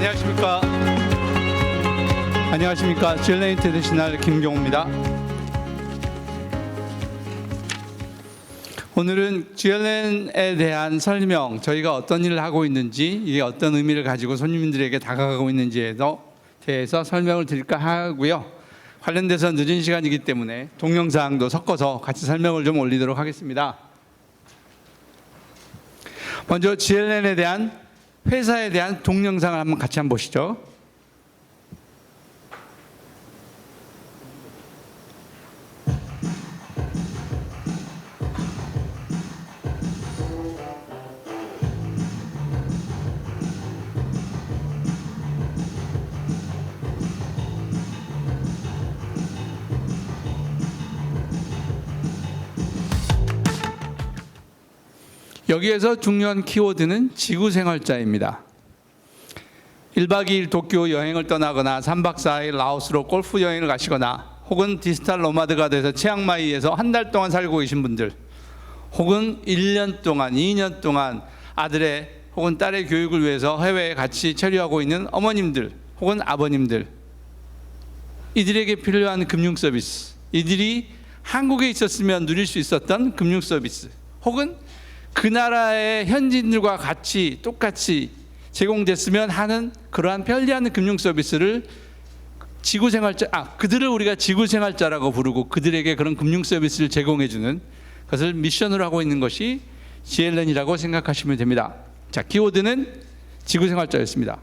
안녕하십니까. 안녕하십니까. GLN 인터내셔널 김경호입니다. 오늘은 GLN에 대한 설명, 저희가 어떤 일을 하고 있는지, 이게 어떤 의미를 가지고 손님들에게 다가가고 있는지에 대해서 설명을 드릴까 하고요. 관련돼서 늦은 시간이기 때문에 동영상도 섞어서 같이 설명을 좀 올리도록 하겠습니다. 먼저 GLN에 대한 회사에 대한 동영상을 한번 같이 한번 보시죠. 여기에서 중요한 키워드는 지구생활자입니다. 1박 2일 도쿄 여행을 떠나거나 3박 4일 라오스로 골프 여행을 가시거나 혹은 디지털 노마드가 돼서 치앙마이에서 한 달 동안 살고 계신 분들, 혹은 1년 동안, 2년 동안 아들의 혹은 딸의 교육을 위해서 해외에 같이 체류하고 있는 어머님들 혹은 아버님들, 이들에게 필요한 금융 서비스, 이들이 한국에 있었으면 누릴 수 있었던 금융 서비스, 혹은 그 나라의 현지인들과 같이 똑같이 제공됐으면 하는 그러한 편리한 금융 서비스를 그들을 우리가 지구생활자라고 부르고 그들에게 그런 금융 서비스를 제공해주는 것을 미션으로 하고 있는 것이 GLN이라고 생각하시면 됩니다. 자, 키워드는 지구생활자였습니다.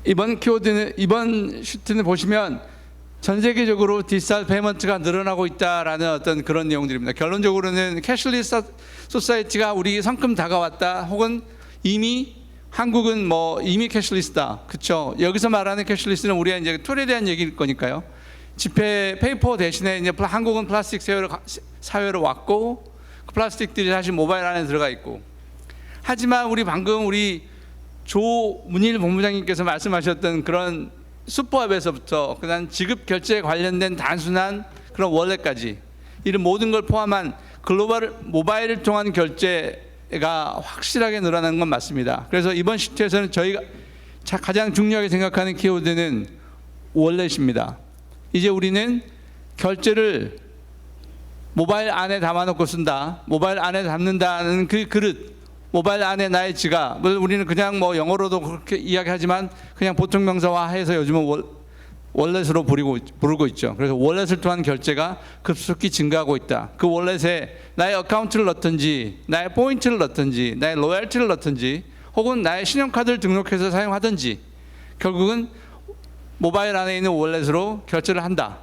이번 슈트는 보시면 전 세계적으로 디지털 페이먼트가 늘어나고 있다라는 어떤 그런 내용들입니다. 결론적으로는 캐시리스 소사이티가 우리 성큼 다가왔다, 혹은 이미 한국은 이미 캐시리스다. 그렇죠? 여기서 말하는 캐시리스는 우리가 이제 툴에 대한 얘기일 거니까요. 지폐 페이퍼 대신에 이제 한국은 플라스틱 사회로 왔고, 그 플라스틱들이 사실 모바일 안에 들어가 있고. 하지만 방금 우리 조문일 본부장님께서 말씀하셨던 그런 슈퍼앱에서부터 그다음 지급 결제에 관련된 단순한 그런 월렛까지, 이런 모든 걸 포함한 글로벌 모바일을 통한 결제가 확실하게 늘어나는 건 맞습니다. 그래서 이번 시트에서는 저희가 가장 중요하게 생각하는 키워드는 월렛입니다. 이제 우리는 결제를 모바일 안에 담아놓고 쓴다, 모바일 안에 담는다는 그 그릇, 모바일 안에 나의 지갑, 우리는 그냥 영어로도 그렇게 이야기하지만 그냥 보통 명사화해서 요즘은 월렛으로 부르고 있죠. 그래서 월렛을 통한 결제가 급속히 증가하고 있다. 그 월렛에 나의 어카운트를 넣든지, 나의 포인트를 넣든지, 나의 로열티를 넣든지, 혹은 나의 신용카드를 등록해서 사용하든지, 결국은 모바일 안에 있는 월렛으로 결제를 한다.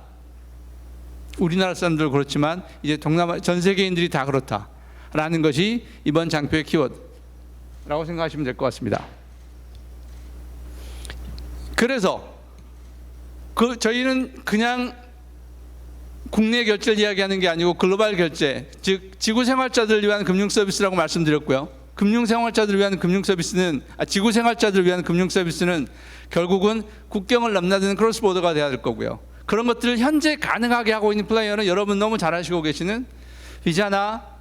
우리나라 사람들 그렇지만 이제 동남아 전 세계인들이 다 그렇다라는 것이 이번 장표의 키워드라고 생각하시면 될 것 같습니다. 그래서 저희는 그냥 국내 결제를 이야기하는 게 아니고 글로벌 결제, 즉 지구생활자들을 위한 금융 서비스라고 말씀드렸고요. 지구생활자들을 위한 금융 서비스는 결국은 국경을 넘나드는 크로스보더가 돼야 될 거고요. 그런 것들을 현재 가능하게 하고 있는 플레이어는 여러분 너무 잘 아시고 계시는 비자나,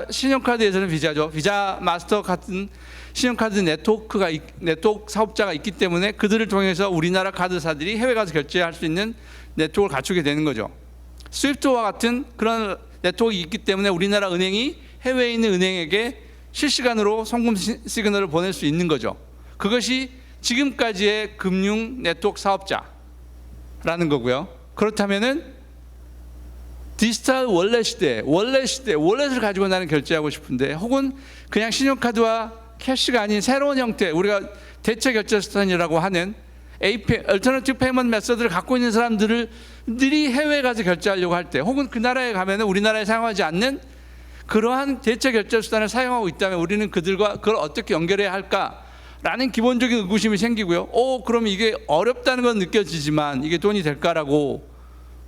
신용카드에서는 비자죠. 비자, 마스터 같은 신용카드 네트워크 사업자가 있기 때문에 그들을 통해서 우리나라 카드사들이 해외 가서 결제할 수 있는 네트워크를 갖추게 되는 거죠. 스위프트와 같은 그런 네트워크가 있기 때문에 우리나라 은행이 해외에 있는 은행에게 실시간으로 송금 시그널을 보낼 수 있는 거죠. 그것이 지금까지의 금융 네트워크 사업자라는 거고요. 그렇다면은 디지털 월렛 시대, 월렛을 가지고 나는 결제하고 싶은데, 혹은 그냥 신용카드와 캐시가 아닌 새로운 형태, 우리가 대체 결제 수단이라고 하는 얼터너티브 페이먼트 메서드를 갖고 있는 사람들이 해외에 가서 결제하려고 할 때, 혹은 그 나라에 가면 우리나라에 사용하지 않는 그러한 대체 결제 수단을 사용하고 있다면 우리는 그들과 그걸 어떻게 연결해야 할까라는 기본적인 의구심이 생기고요. 그럼 이게 어렵다는 건 느껴지지만 이게 돈이 될까라고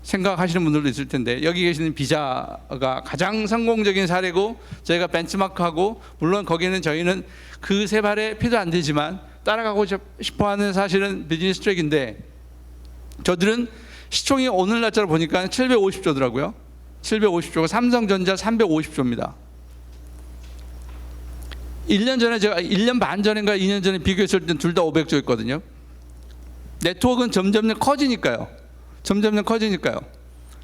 생각하시는 분들도 있을 텐데, 여기 계시는 비자가 가장 성공적인 사례고 저희가 벤치마크하고, 물론 거기는 저희는 그 세 발에 피도 안 되지만 따라가고 싶어하는 사실은 비즈니스 트랙인데, 저들은 시총이 오늘 날짜로 보니까 750조더라고요. 750조가 삼성전자 350조입니다. 1년 전에 제가 1년 반 전인가 2년 전에 비교했을 때 둘 다 500조였거든요. 네트워크는 점점 커지니까요. 점점 커지니까요.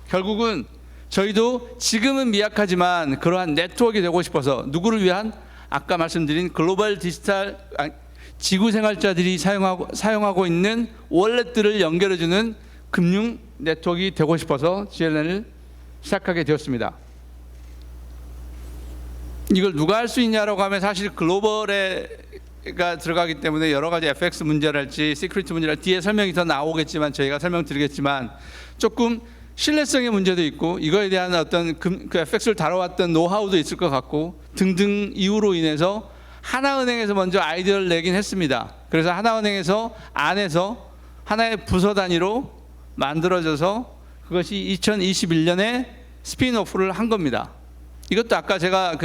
결국은 저희도 지금은 미약하지만 그러한 네트워크가 되고 싶어서 누구를 위한 아까 말씀드린 글로벌 디지털 지구 생활자들이 사용하고 있는 월렛들을 연결해주는 금융 네트워크가 되고 싶어서 GLN을 시작하게 되었습니다. 이걸 누가 할 수 있냐라고 하면 사실 글로벌에가 들어가기 때문에 여러 가지 FX 문제랄지 시큐리티 문제랄지 뒤에 설명이 더 나오겠지만 저희가 설명드리겠지만 조금 신뢰성의 문제도 있고 이거에 대한 어떤 그 FX를 다뤄왔던 노하우도 있을 것 같고 등등 이유로 인해서 하나은행에서 먼저 아이디어를 내긴 했습니다. 그래서 하나은행에서 안에서 하나의 부서 단위로 만들어져서 그것이 2021년에 스핀오프를 한 겁니다. 이것도 아까 제가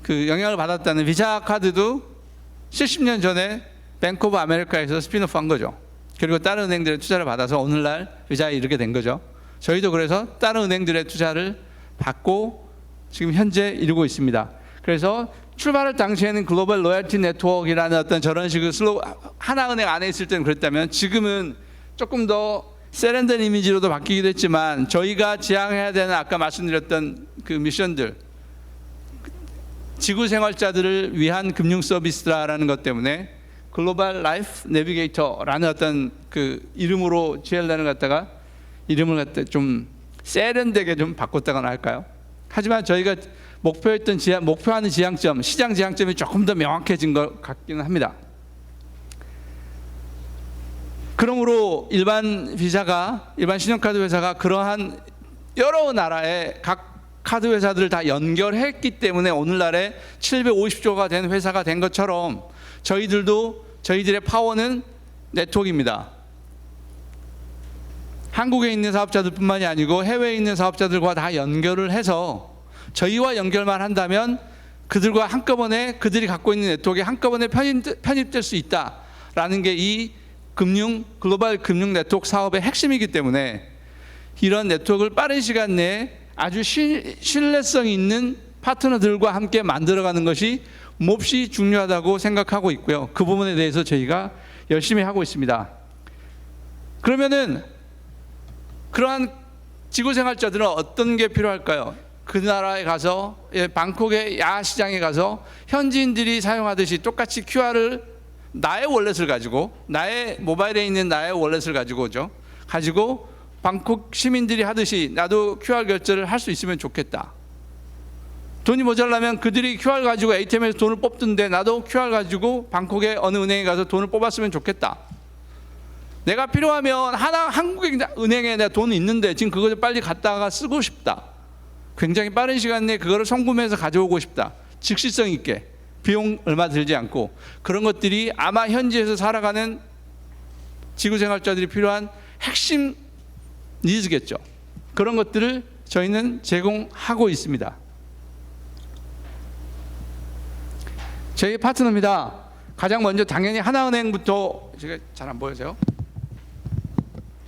영향을 받았다는 비자 카드도 70년 전에 뱅크 오브 아메리카에서 스핀오프 한 거죠. 그리고 다른 은행들의 투자를 받아서 오늘날 비자에 이르게 된 거죠. 저희도 그래서 다른 은행들의 투자를 받고 지금 현재 이루고 있습니다. 그래서 출발할 당시에는 글로벌 로열티 네트워크라는 어떤 저런 식의 하나은행 안에 있을 때는 그랬다면 지금은 조금 더 세련된 이미지로도 바뀌기도 했지만 저희가 지향해야 되는 아까 말씀드렸던 그 미션들 지구 생활자들을 위한 금융 서비스라는 것 때문에 글로벌 라이프 내비게이터라는 어떤 그 이름으로 GLN을 갖다가 이름을 갖다 좀 세련되게 좀 바꿨다거나 할까요? 하지만 저희가 목표하는 지향점, 시장 지향점이 조금 더 명확해진 것 같기는 합니다. 그러므로 일반 신용카드 회사가 그러한 여러 나라의 각 카드 회사들을 다 연결했기 때문에 오늘날에 750조가 된 회사가 된 것처럼 저희들의 파워는 네트워크입니다. 한국에 있는 사업자들뿐만이 아니고 해외에 있는 사업자들과 다 연결을 해서 저희와 연결만 한다면 그들과 한꺼번에 그들이 갖고 있는 네트워크에 한꺼번에 편입될 수 있다라는 게 이 글로벌 금융 네트워크 사업의 핵심이기 때문에 이런 네트워크를 빠른 시간 내에 아주 신뢰성 있는 파트너들과 함께 만들어가는 것이 몹시 중요하다고 생각하고 있고요. 그 부분에 대해서 저희가 열심히 하고 있습니다. 그러면은 그러한 지구생활자들은 어떤 게 필요할까요? 그 나라에 가서 방콕의 야시장에 가서 현지인들이 사용하듯이 똑같이 QR을 나의 월렛을 가지고 나의 모바일에 있는 나의 월렛을 가지고 방콕 시민들이 하듯이 나도 QR 결제를 할 수 있으면 좋겠다. 돈이 모자라면 그들이 QR 가지고 ATM에서 돈을 뽑던데 나도 QR 가지고 방콕의 어느 은행에 가서 돈을 뽑았으면 좋겠다. 내가 필요하면 한국의 은행에 내가 돈이 있는데 지금 그걸 빨리 갔다가 쓰고 싶다. 굉장히 빠른 시간 내에 그거를 송금해서 가져오고 싶다. 즉시성 있게 비용 얼마 들지 않고 그런 것들이 아마 현지에서 살아가는 지구생활자들이 필요한 핵심 니즈겠죠. 그런 것들을 저희는 제공하고 있습니다. 저희 파트너입니다. 가장 먼저 당연히 하나은행부터 제가 잘 안 보여서요.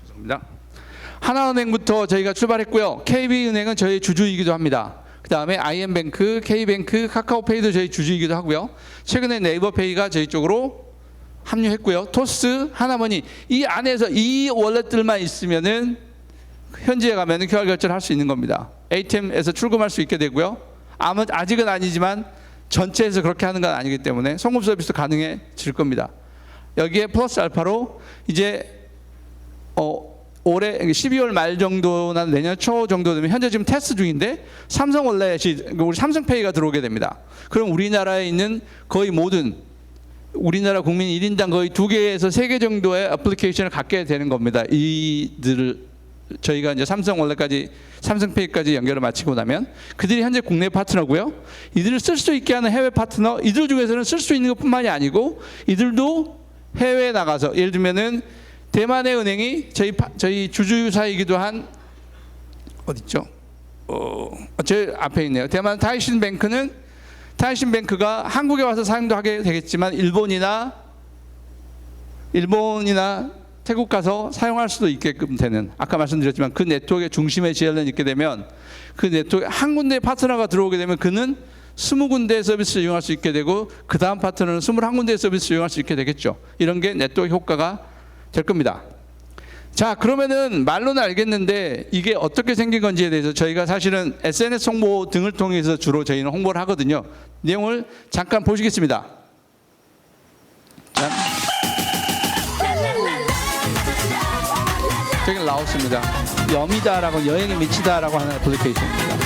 죄송합니다. 하나은행부터 저희가 출발했고요. KB은행은 저희 주주이기도 합니다. 그 다음에 IM뱅크, K뱅크, 카카오페이도 저희 주주이기도 하고요. 최근에 네이버페이가 저희 쪽으로 합류했고요. 토스, 하나머니 이 안에서 이 월렛들만 있으면은 현지에 가면은 QR 결제를 할 수 있는 겁니다. ATM에서 출금할 수 있게 되고요. 아직은 아니지만 전체에서 그렇게 하는 건 아니기 때문에 송금 서비스도 가능해질 겁니다. 여기에 플러스 알파로 이제 올해 12월 말 정도나 내년 초 정도 되면 현재 지금 테스트 중인데 삼성 월렛이 우리 삼성페이가 들어오게 됩니다. 그럼 우리나라에 있는 거의 모든 우리나라 국민 1인당 거의 2개에서 3개 정도의 애플리케이션을 갖게 되는 겁니다. 이들을 저희가 이제 삼성 월렛까지 삼성페이까지 연결을 마치고 나면 그들이 현재 국내 파트너고요. 이들을 쓸 수 있게 하는 해외 파트너, 이들 중에서는 쓸 수 있는 것뿐만이 아니고 이들도 해외에 나가서 예를 들면은 대만의 은행이 저희 주주사이기도 한 어디 있죠? 제 앞에 있네요. 대만 타이신뱅크가 한국에 와서 사용도 하게 되겠지만 일본이나 태국 가서 사용할 수도 있게끔 되는 아까 말씀드렸지만 그 네트워크의 중심에 GLN이 있게 되면 그 네트워크에 한 군데 파트너가 들어오게 되면 그는 20군데 서비스를 이용할 수 있게 되고 그 다음 파트너는 21군데 서비스를 이용할 수 있게 되겠죠. 이런 게 네트워크 효과가 될 겁니다. 자, 그러면은 말로는 알겠는데 이게 어떻게 생긴 건지에 대해서 저희가 사실은 SNS 홍보 등을 통해서 주로 저희는 홍보를 하거든요. 내용을 잠깐 보시겠습니다. 자, 저기 라오스입니다. 여미다라고, 여행에 미치다라고 하는 애플리케이션입니다.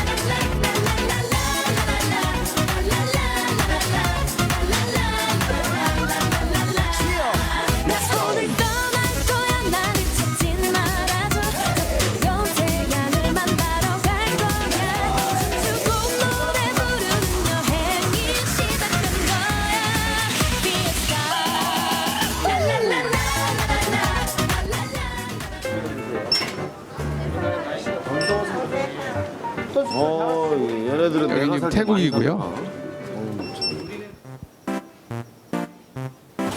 얘네들은 내가 여기 태국이고요.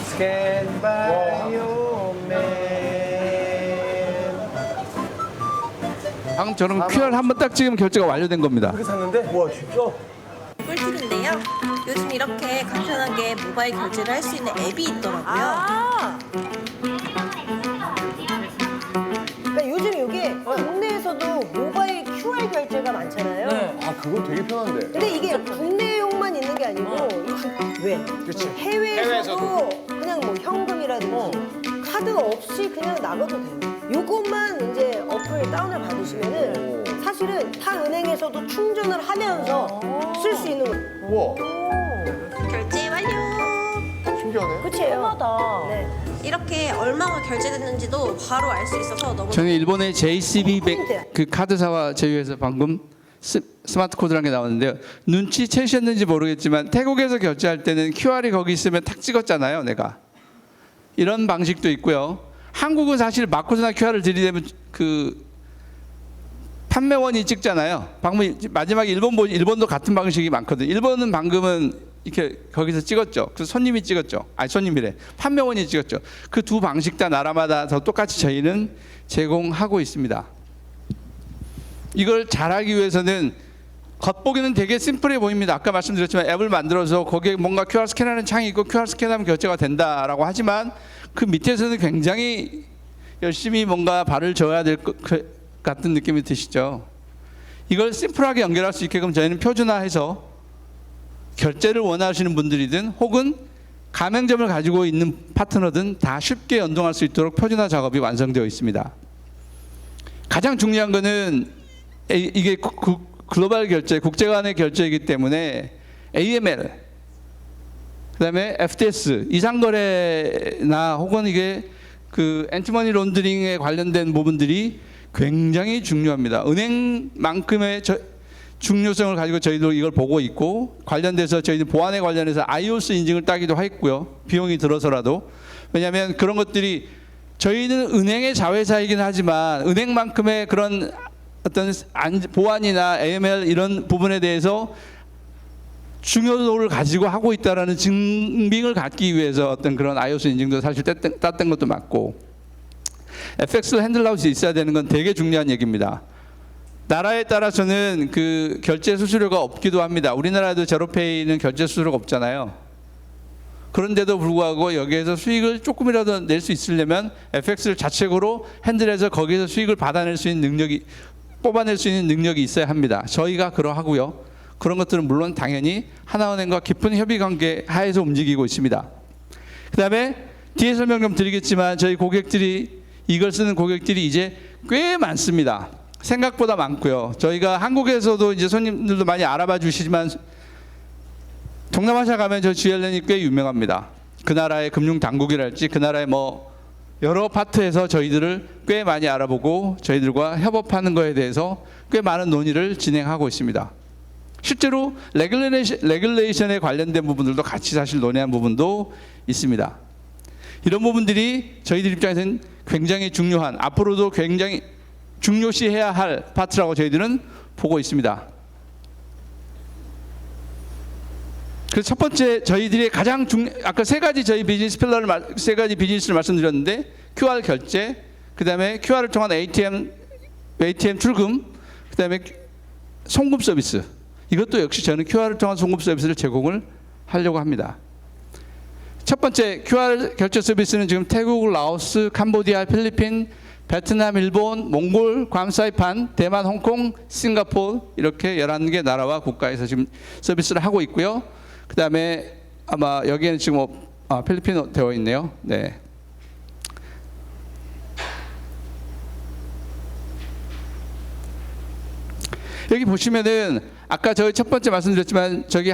Stand by your man. 방금 저는 QR 한번 딱 찍으면 결제가 완료된 겁니다. 그렇게 샀는데? 와 진짜? 꿀팁인데요. 요즘 이렇게 간편하게 모바일 결제를 할 수 있는 앱이 있더라고요. 그러니까 요즘 이게 국내에서도 모바일 QR 결제가 많잖아요. 아 그거 되게 편한데. 근데 이게 국내용만 있는 게 아니고 해외에서도 그냥 뭐 현금이라든지 카드 없이 그냥 나가도 돼요. 요것만 이제 어플 다운을 받으시면은 사실은 타 은행에서도 충전을 하면서 쓸 수 있는 거예요. 우와 결제 완료. 신기하네. 그치요? 네. 이렇게 얼마가 결제됐는지도 바로 알 수 있어서 너무 저는 일본의 JCB 그 카드사와 제휴해서 방금 스마트 코드라는 게 나왔는데요. 눈치채셨는지 모르겠지만 태국에서 결제할 때는 QR이 거기 있으면 탁 찍었잖아요, 내가. 이런 방식도 있고요. 한국은 사실 마코드나 QR을 들이대면 그 판매원이 찍잖아요. 방금 마지막에 일본도 같은 방식이 많거든요. 일본은 방금은 이렇게 거기서 찍었죠. 그래서 손님이 찍었죠. 아니 손님이래. 판매원이 찍었죠. 그 두 방식 다 나라마다 더 똑같이 저희는 제공하고 있습니다. 이걸 잘하기 위해서는 겉보기는 되게 심플해 보입니다. 아까 말씀드렸지만 앱을 만들어서 거기에 뭔가 QR 스캔하는 창이 있고 QR 스캔하면 결제가 된다라고 하지만 그 밑에서는 굉장히 열심히 뭔가 발을 줘야 될 것 같은 느낌이 드시죠. 이걸 심플하게 연결할 수 있게끔 저희는 표준화해서 결제를 원하시는 분들이든 혹은 가맹점을 가지고 있는 파트너든 다 쉽게 연동할 수 있도록 표준화 작업이 완성되어 있습니다. 가장 중요한 거는 이게 글로벌 결제, 국제 간의 결제이기 때문에 AML, 그다음에 FTS, 이상거래나 혹은 이게 그 엔티머니 론더링에 관련된 부분들이 굉장히 중요합니다. 은행만큼의 중요성을 가지고 저희도 이걸 보고 있고 관련돼서 저희들 보안에 관련해서 IOS 인증을 따기도 했고요. 비용이 들어서라도. 왜냐하면 그런 것들이 저희는 은행의 자회사이긴 하지만 은행만큼의 그런 어떤 보안이나 AML 이런 부분에 대해서 중요도를 가지고 하고 있다라는 증빙을 갖기 위해서 어떤 그런 IOS 인증도 사실 땄던 것도 맞고 FX를 핸들할 수 있어야 되는 건 되게 중요한 얘기입니다. 나라에 따라서는 그 결제 수수료가 없기도 합니다. 우리나라도 제로페이는 결제 수수료가 없잖아요. 그런데도 불구하고 여기에서 수익을 조금이라도 낼 수 있으려면 FX를 자체적으로 핸들해서 거기에서 수익을 받아낼 수 있는 능력이 뽑아낼 수 있는 능력이 있어야 합니다. 저희가 그러하고요. 그런 것들은 물론 당연히 하나은행과 깊은 협의 관계 하에서 움직이고 있습니다. 그다음에 뒤에 설명 좀 드리겠지만 저희 고객들이 이걸 쓰는 고객들이 이제 꽤 많습니다. 생각보다 많고요. 저희가 한국에서도 이제 손님들도 많이 알아봐 주시지만 동남아시아 가면 저 GLN이 꽤 유명합니다. 그 나라의 금융 당국이랄지 그 나라의 뭐 여러 파트에서 저희들을 꽤 많이 알아보고 저희들과 협업하는 거에 대해서 꽤 많은 논의를 진행하고 있습니다. 실제로 레귤레이션에 관련된 부분들도 같이 사실 논의한 부분도 있습니다. 이런 부분들이 저희들 입장에서는 굉장히 중요한, 앞으로도 굉장히 중요시해야 할 파트라고 저희들은 보고 있습니다. 그래서 첫 번째 저희들이 가장 아까 세 가지 저희 비즈니스 필러를 세 가지 비즈니스를 말씀드렸는데 QR 결제, 그다음에 QR을 통한 ATM 출금, 그다음에 송금 서비스. 이것도 역시 저는 QR을 통한 송금 서비스를 제공을 하려고 합니다. 첫 번째 QR 결제 서비스는 지금 태국, 라오스, 캄보디아, 필리핀, 베트남, 일본, 몽골, 괌, 사이판, 대만, 홍콩, 싱가포르 이렇게 11개 나라와 국가에서 지금 서비스를 하고 있고요. 그 다음에 아마 여기에는 지금 필리핀 되어 있네요. 네. 여기 보시면은 아까 저희 첫 번째 말씀드렸지만 저기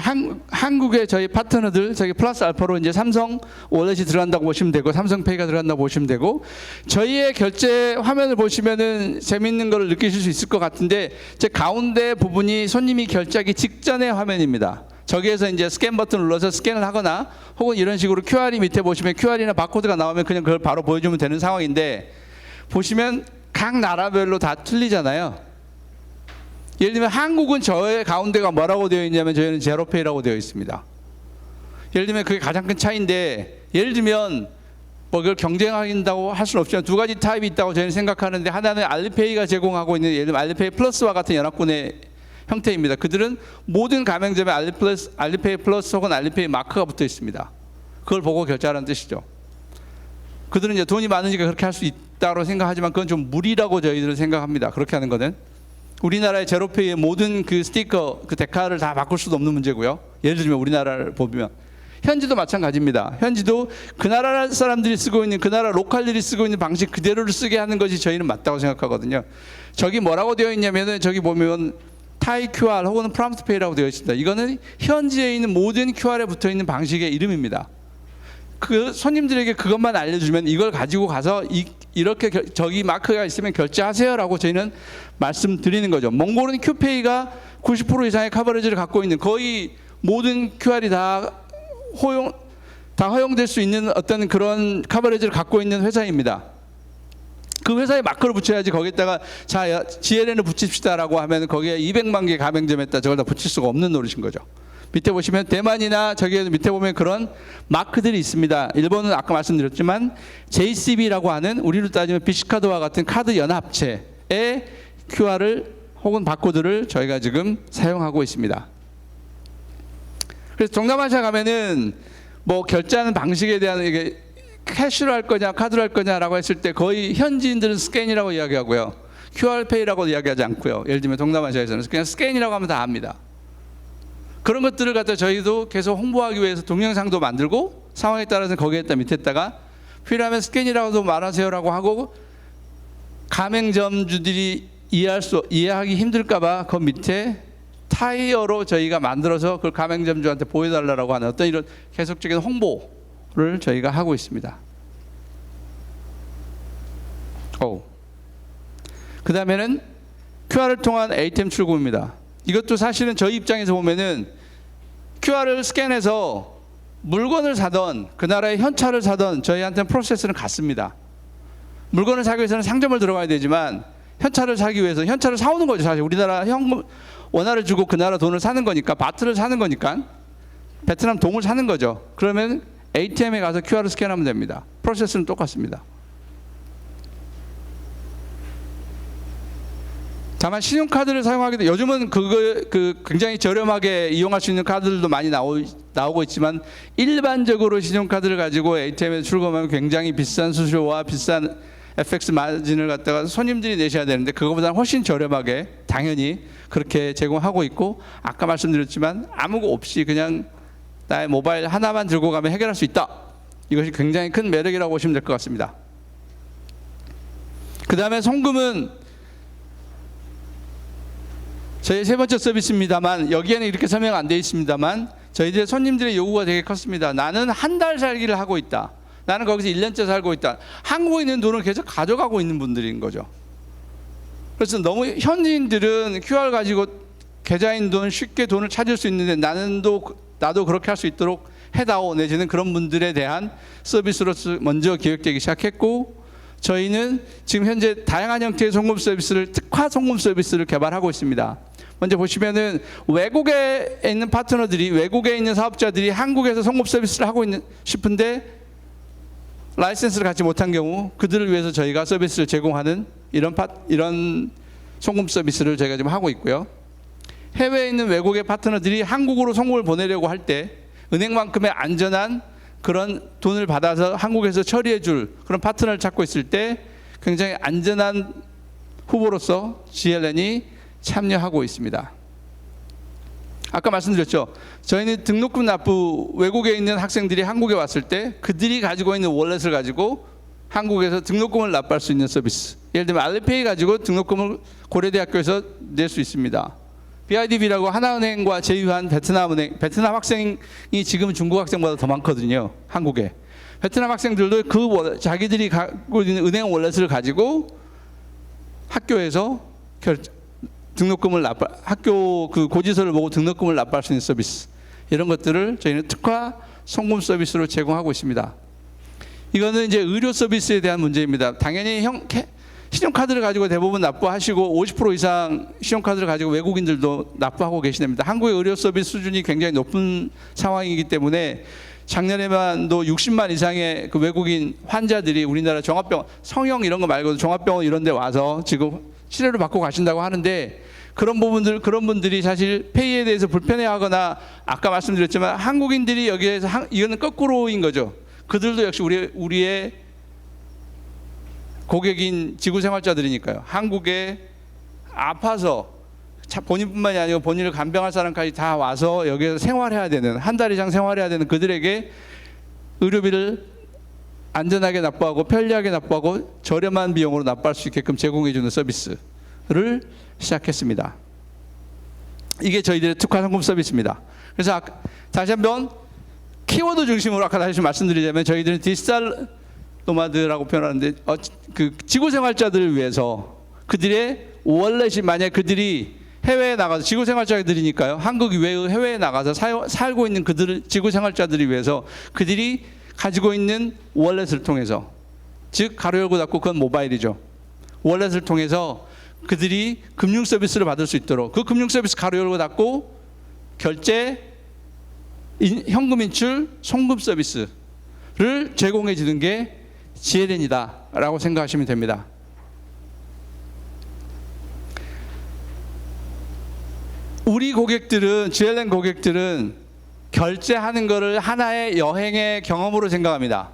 한국의 저희 파트너들 저기 플러스 알파로 이제 삼성 월렛이 들어간다고 보시면 되고 삼성페이가 들어간다고 보시면 되고 저희의 결제 화면을 보시면은 재밌는 걸 느끼실 수 있을 것 같은데 제 가운데 부분이 손님이 결제하기 직전의 화면입니다. 저기에서 이제 스캔 버튼을 눌러서 스캔을 하거나 혹은 이런 식으로 QR이 밑에 보시면 QR이나 바코드가 나오면 그냥 그걸 바로 보여주면 되는 상황인데 보시면 각 나라별로 다 틀리잖아요. 예를 들면 한국은 저의 가운데가 뭐라고 되어 있냐면 저희는 제로페이라고 되어 있습니다. 예를 들면 그게 가장 큰 차이인데 예를 들면 뭐 그걸 경쟁한다고 할 수는 없지만 두 가지 타입이 있다고 저희는 생각하는데 하나는 알리페이가 제공하고 있는 예를 들면 알리페이 플러스와 같은 연합군의 형태입니다. 그들은 모든 가맹점에 알리페이 플러스 혹은 알리페이 마크가 붙어 있습니다. 그걸 보고 결제하라는 뜻이죠. 그들은 이제 돈이 많으니까 그렇게 할 수 있다고 생각하지만 그건 좀 무리라고 저희들은 생각합니다. 그렇게 하는 거는. 우리나라의 제로페이의 모든 그 스티커, 그 데카를 다 바꿀 수도 없는 문제고요. 예를 들면 우리나라를 보면 현지도 마찬가지입니다. 현지도 그 나라 사람들이 쓰고 있는 그 나라 로컬들이 쓰고 있는 방식 그대로를 쓰게 하는 것이 저희는 맞다고 생각하거든요. 저기 뭐라고 되어 있냐면은 저기 보면 타이 QR 혹은 프롬프트페이라고 되어 있습니다. 이거는 현지에 있는 모든 QR에 붙어 있는 방식의 이름입니다. 그 손님들에게 그것만 알려주면 이걸 가지고 가서 이렇게 저기 마크가 있으면 결제하세요라고 저희는 말씀드리는 거죠. 몽골은 큐페이가 90% 이상의 커버리지를 갖고 있는 거의 모든 QR이 다 허용될 수 있는 어떤 그런 커버리지를 갖고 있는 회사입니다. 그 회사에 마크를 붙여야지 거기다가 자 GLN을 붙입시다라고 하면 거기에 200만 개 가맹점에다 저걸 다 붙일 수가 없는 노릇인 거죠. 밑에 보시면 대만이나 저기 밑에 보면 그런 마크들이 있습니다. 일본은 아까 말씀드렸지만 JCB라고 하는 우리로 따지면 비시카드와 같은 카드 연합체의 QR을 혹은 바코드를 저희가 지금 사용하고 있습니다. 그래서 동남아시아 가면은 뭐 결제하는 방식에 대한 이게 캐시로 할 거냐 카드로 할 거냐라고 했을 때 거의 현지인들은 스캔이라고 이야기하고요. QR페이라고 이야기하지 않고요. 예를 들면 동남아시아에서는 그냥 스캔이라고 하면 다 압니다. 그런 것들을 갖다 저희도 계속 홍보하기 위해서 동영상도 만들고 상황에 따라서 거기에다 밑에다가 필요하면 스캔이라고도 말하세요라고 하고 가맹점주들이 이해하기 힘들까봐 그 밑에 타이어로 저희가 만들어서 그걸 가맹점주한테 보여달라고 하는 어떤 이런 계속적인 홍보를 저희가 하고 있습니다. 그 다음에는 QR을 통한 ATM 출금입니다. 이것도 사실은 저희 입장에서 보면은 QR을 스캔해서 물건을 사던 그 나라의 현찰을 사던 저희한테는 프로세스는 같습니다. 물건을 사기 위해서는 상점을 들어가야 되지만 현찰을 사기 위해서 현찰을 사오는 거죠. 사실 우리나라 현금 원화를 주고 그 나라 돈을 사는 거니까 바트를 사는 거니까 베트남 동을 사는 거죠. 그러면 ATM에 가서 QR을 스캔하면 됩니다. 프로세스는 똑같습니다. 다만 신용카드를 사용하게 돼 요즘은 그 굉장히 저렴하게 이용할 수 있는 카드들도 많이 나오고 있지만 일반적으로 신용카드를 가지고 ATM에 출금하면 굉장히 비싼 수수료와 비싼 FX 마진을 갖다가 손님들이 내셔야 되는데 그거보다는 훨씬 저렴하게 당연히 그렇게 제공하고 있고 아까 말씀드렸지만 아무 거 없이 그냥 나의 모바일 하나만 들고 가면 해결할 수 있다. 이것이 굉장히 큰 매력이라고 보시면 될 것 같습니다. 그 다음에 송금은 저희 세 번째 서비스입니다만 여기에는 이렇게 설명 안 되어 있습니다만 저희들의 손님들의 요구가 되게 컸습니다. 나는 한 달 살기를 하고 있다. 나는 거기서 1년째 살고 있다. 한국에 있는 돈을 계속 가져가고 있는 분들인 거죠. 그래서 너무 현지인들은 QR 가지고 계좌인 돈 쉽게 돈을 찾을 수 있는데 나도 그렇게 할 수 있도록 해다오 내지는 그런 분들에 대한 서비스로서 먼저 기획되기 시작했고 저희는 지금 현재 다양한 형태의 송금 서비스를 특화 송금 서비스를 개발하고 있습니다. 먼저 보시면은 외국에 있는 파트너들이 외국에 있는 사업자들이 한국에서 송금 서비스를 하고 싶은데 라이센스를 갖지 못한 경우 그들을 위해서 저희가 서비스를 제공하는 이런 송금 서비스를 저희가 지금 하고 있고요. 해외에 있는 외국의 파트너들이 한국으로 송금을 보내려고 할 때 은행만큼의 안전한 그런 돈을 받아서 한국에서 처리해 줄 그런 파트너를 찾고 있을 때 굉장히 안전한 후보로서 GLN이 참여하고 있습니다. 아까 말씀드렸죠. 저희는 등록금 납부 외국에 있는 학생들이 한국에 왔을 때 그들이 가지고 있는 월렛을 가지고 한국에서 등록금을 납부할 수 있는 서비스. 예를 들면 알리페이 가지고 등록금을 고려대학교에서 낼 수 있습니다. BIDB라고 하나은행과 제휴한 베트남 학생이 지금 중국 학생보다 더 많거든요. 한국에. 베트남 학생들도 자기들이 갖고 있는 은행 월렛을 가지고 학교에서 등록금을 학교 그 고지서를 보고 등록금을 납부할 수 있는 서비스. 이런 것들을 저희는 특화 송금 서비스로 제공하고 있습니다. 이거는 이제 의료 서비스에 대한 문제입니다. 당연히 신용카드를 가지고 대부분 납부하시고 50% 이상 신용카드를 가지고 외국인들도 납부하고 계시답니다. 한국의 의료 서비스 수준이 굉장히 높은 상황이기 때문에 작년에만도 60만 이상의 그 외국인 환자들이 우리나라 종합병원, 성형 이런 거 말고도 종합병원 이런 데 와서 지금 치료를 받고 가신다고 하는데 그런 분들이 사실 페이에 대해서 불편해하거나 아까 말씀드렸지만 한국인들이 여기에서 이거는 거꾸로인 거죠. 그들도 역시 우리의 고객인 지구생활자들이니까요. 한국에 아파서 본인뿐만이 아니고 본인을 간병할 사람까지 다 와서 여기에서 생활해야 되는 한 달 이상 생활해야 되는 그들에게 의료비를 안전하게 납부하고 편리하게 납부하고 저렴한 비용으로 납부할 수 있게끔 제공해 주는 서비스를 시작했습니다. 이게 저희들의 특화 송금 서비스입니다. 그래서 다시 한번 키워드 중심으로 아까 다시 말씀드리자면 저희들은 디지털 노마드라고 표현하는데 그 지구생활자들을 위해서 그들의 월렛이 만약 그들이 해외에 나가서 지구생활자들이니까요. 한국 이외의 해외에 나가서 살고 있는 지구생활자들을 위해서 그들이 가지고 있는 월렛을 통해서 즉 가로 열고 닫고 그건 모바일이죠. 월렛을 통해서 그들이 금융 서비스를 받을 수 있도록 그 금융 서비스 가로 열고 닫고 결제, 현금 인출, 송금 서비스를 제공해 주는 게 GLN이다라고 생각하시면 됩니다. 우리 고객들은 GLN 고객들은 결제하는 것을 하나의 여행의 경험으로 생각합니다.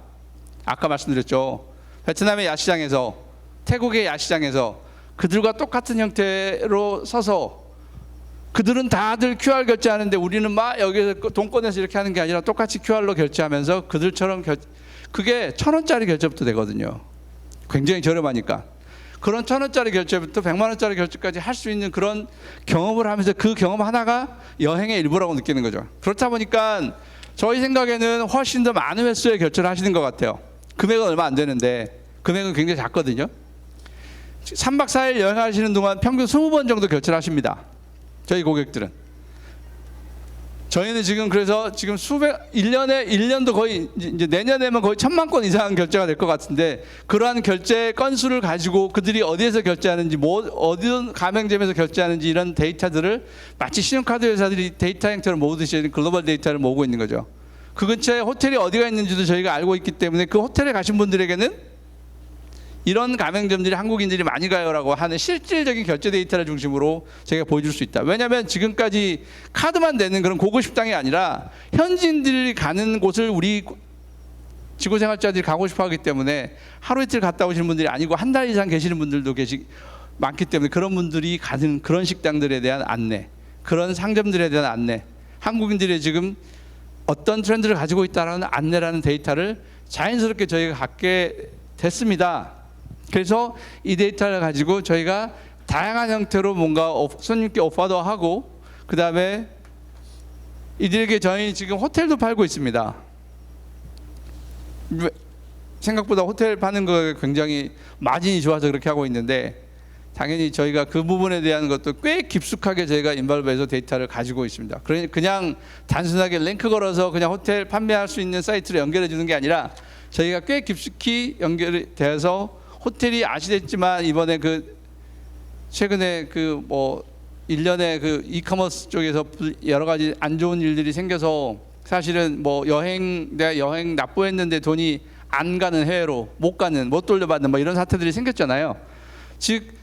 아까 말씀드렸죠. 베트남의 야시장에서 태국의 야시장에서 그들과 똑같은 형태로 서서 그들은 다들 QR 결제하는데 우리는 막 여기서 돈 꺼내서 이렇게 하는 게 아니라 똑같이 QR로 결제하면서 그들처럼 그게 1,000원짜리 결제부터 되거든요. 굉장히 저렴하니까. 그런 1,000원짜리 결제부터 100만 원짜리 결제까지 할 수 있는 그런 경험을 하면서 그 경험 하나가 여행의 일부라고 느끼는 거죠. 그렇다 보니까 저희 생각에는 훨씬 더 많은 횟수의 결제를 하시는 것 같아요. 금액은 얼마 안 되는데 금액은 굉장히 작거든요. 3박 4일 여행하시는 동안 평균 20번 정도 결제를 하십니다. 저희 고객들은. 저희는 지금 그래서 지금 1년도 거의 이제 내년에면 거의 1,000만 건 이상 결제가 될 것 같은데 그러한 결제 건수를 가지고 그들이 어디에서 결제하는지 어떤 가맹점에서 결제하는지 이런 데이터들을 마치 신용카드 회사들이 데이터 형태로 모으듯이 글로벌 데이터를 모으고 있는 거죠. 그 근처에 호텔이 어디가 있는지도 저희가 알고 있기 때문에 그 호텔에 가신 분들에게는 이런 가맹점들이 한국인들이 많이 가요라고 하는 실질적인 결제 데이터를 중심으로 저희가 보여줄 수 있다. 왜냐하면 지금까지 카드만 내는 그런 고급 식당이 아니라 현지인들이 가는 곳을 우리 지구생활자들이 가고 싶어하기 때문에 하루 이틀 갔다 오시는 분들이 아니고 한 달 이상 계시는 분들도 많기 때문에 그런 분들이 가는 그런 식당들에 대한 안내, 그런 상점들에 대한 안내, 한국인들이 지금 어떤 트렌드를 가지고 있다는 안내라는 데이터를 자연스럽게 저희가 갖게 됐습니다. 그래서 이 데이터를 가지고 저희가 다양한 형태로 뭔가 손님께 오퍼도 하고 그 다음에 이들에게 저희 지금 호텔도 팔고 있습니다. 생각보다 호텔 파는 거 굉장히 마진이 좋아서 그렇게 하고 있는데 당연히 저희가 그 부분에 대한 것도 꽤 깊숙하게 저희가 인발브해서 데이터를 가지고 있습니다. 그냥 단순하게 링크 걸어서 그냥 호텔 판매할 수 있는 사이트로 연결해 주는 게 아니라 저희가 꽤 깊숙이 연결이 돼서 호텔이 아시겠지만 이번에 최근에 1년에 이커머스 쪽에서 여러 가지 안 좋은 일들이 생겨서 사실은 내가 여행 납부했는데 돈이 안 가는 해외로 못 돌려받는 이런 사태들이 생겼잖아요. 즉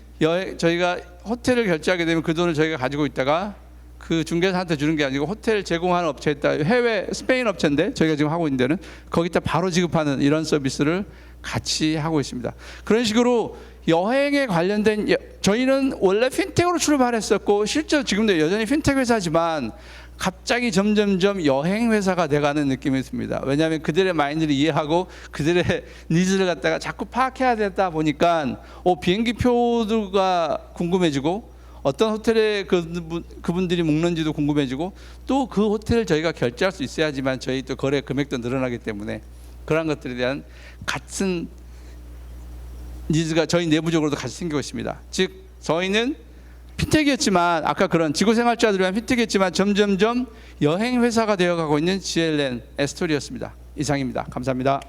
저희가 호텔을 결제하게 되면 그 돈을 저희가 가지고 있다가 그 중개사한테 주는 게 아니고 호텔 제공하는 업체에다 해외 스페인 업체인데 저희가 지금 하고 있는 데는 거기다 바로 지급하는 이런 서비스를 같이 하고 있습니다. 그런 식으로 여행에 관련된 저희는 원래 핀텍으로 출발했었고 실제 지금도 여전히 핀텍 회사지만 갑자기 점점점 여행 회사가 돼가는 느낌이 있습니다. 왜냐하면 그들의 마인드를 이해하고 그들의 니즈를 갖다가 자꾸 파악해야 되다 보니까 비행기 표가 궁금해지고 어떤 호텔에 그분들이 묵는지도 궁금해지고 또 그 호텔을 저희가 결제할 수 있어야지만 저희 또 거래 금액도 늘어나기 때문에 그런 것들에 대한 같은 니즈가 저희 내부적으로도 같이 생기고 있습니다. 즉 저희는 핀텍이었지만 아까 그런 지구생활자들을 위한 핀텍이었지만 점점점 여행 회사가 되어가고 있는 GLN의 스토리였습니다. 이상입니다. 감사합니다.